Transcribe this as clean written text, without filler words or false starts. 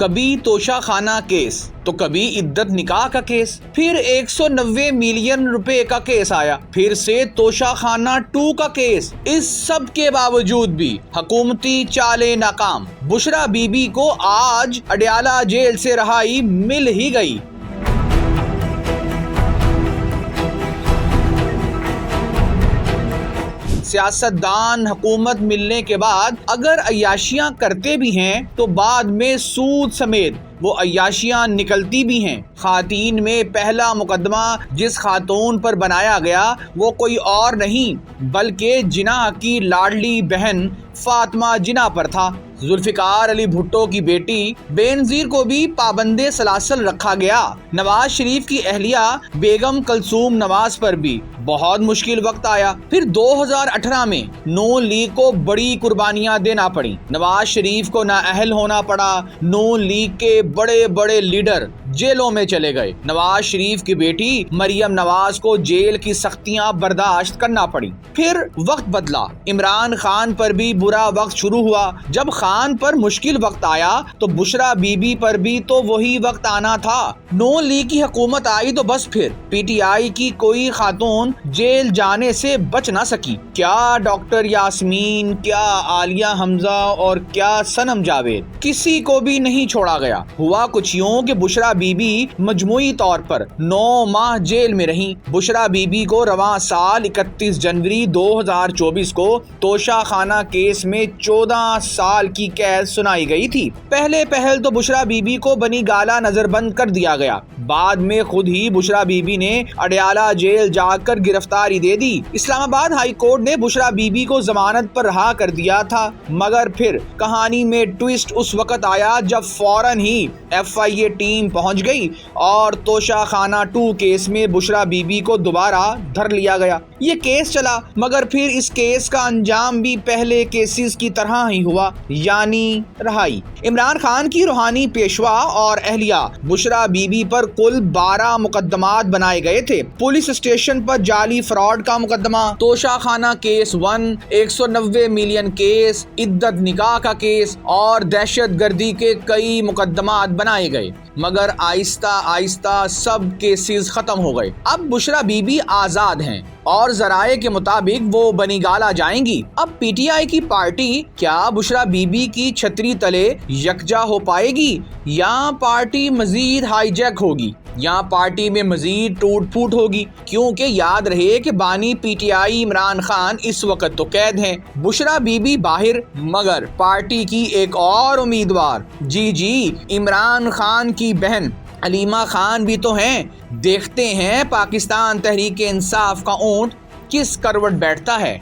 कभी तोशाखाना केस तो कभी इद्दत निकाह का केस, फिर 190 मिलियन रुपए का केस आया, फिर से तोशाखाना 2 का केस। इस सब के बावजूद भी हुकूमती चालें नाकाम। बुशरा बीबी को आज अडयाला जेल से रहाई मिल ही गई। सियासतदान हुकूमत मिलने के बाद अगर अय्याशियां करते भी हैं तो बाद में सूद समेत वो अय्याशियां निकलती भी हैं। खातीन में पहला मुकदमा जिस खातून पर बनाया गया वो कोई और नहीं बल्कि जिना की लाडली बहन फातिमा जिना पर था। जुल्फिकार अली भुट्टो की बेटी बेनजीर को भी पाबंदे सलासल रखा गया। नवाज शरीफ की अहलिया बेगम कलसूम नवाज पर भी बहुत मुश्किल वक्त आया। फिर 2018 में नून लीग को बड़ी कुर्बानियां देना पड़ी। नवाज शरीफ को नाअहल होना पड़ा। नून लीग के बड़े बड़े लीडर जेलों में चले गए। नवाज शरीफ की बेटी मरियम नवाज को जेल की सख्तियां बर्दाश्त करना पड़ी। फिर वक्त बदला, इमरान खान पर भी बुरा वक्त शुरू हुआ। जब खान पर मुश्किल वक्त आया तो बुशरा बीबी पर भी तो वही वक्त आना था। नून लीग की हुकूमत आई तो बस फिर पीटीआई की कोई खातून जेल जाने से बच ना सकी। क्या डॉक्टर यास्मीन, क्या आलिया हमजा और क्या सनम जावेद, किसी को भी नहीं छोड़ा गया। हुआ कुछ यूं कि बुशरा बीबी मजमूई तौर पर 9 माह जेल में रहीं। बुशरा बीबी को रवां साल 31 जनवरी 2024 को तोशाखाना केस में 14 साल की कैद सुनाई गई थी। पहले पहल तो बुशरा बीबी को बनी गाला नजरबंद कर दिया गया। बाद में खुद ही बुशरा बीबी ने अडयाला जेल जाकर गिरफ्तारी दे दी। इस्लामाबाद हाई कोर्ट ने बुशरा बीबी को जमानत पर रहा कर दिया था। मगर फिर कहानी में ट्विस्ट उस वक्त आया जब फौरन ही FIA टीम पहुंच गई और तोशाखाना 2 केस में बुशरा बीबी को दोबारा धर लिया गया। ये केस चला मगर फिर इस केस का अंजाम भी पहले केसेस की तरह ही हुआ, यानी रहाई। इमरान खान की रूहानी पेशवा और अहलिया बुशरा बीबी पर कुल 12 मुकदमात बनाए गए थे। पुलिस स्टेशन पर जाली फ्रॉड का मुकदमा, तोशाखाना केस 1, 190 मिलियन केस, इद्दत निकाह का केस और दहशत गर्दी के कई मुकदमात बनाए गए। मगर आहिस्ता आहिस्ता सब केसेस खत्म हो गए। अब बुशरा बीबी आजाद हैं और जराये के मुताबिक वो बनीगाला जाएंगी। अब पीटीआई की पार्टी क्या बुशरा बीबी की छतरी तले यकजा हो पाएगी या पार्टी मजीद हाईजैक होगी या पार्टी में मजीद टूट फूट होगी? क्योंकि याद रहे कि बानी पीटीआई इमरान खान इस वक्त तो कैद हैं, बुशरा बीबी बाहर, मगर पार्टी की एक और उम्मीदवार जी इमरान खान की बहन अलीमा खान भी तो हैं। देखते हैं पाकिस्तान तहरीक इंसाफ का ऊंट किस करवट बैठता है।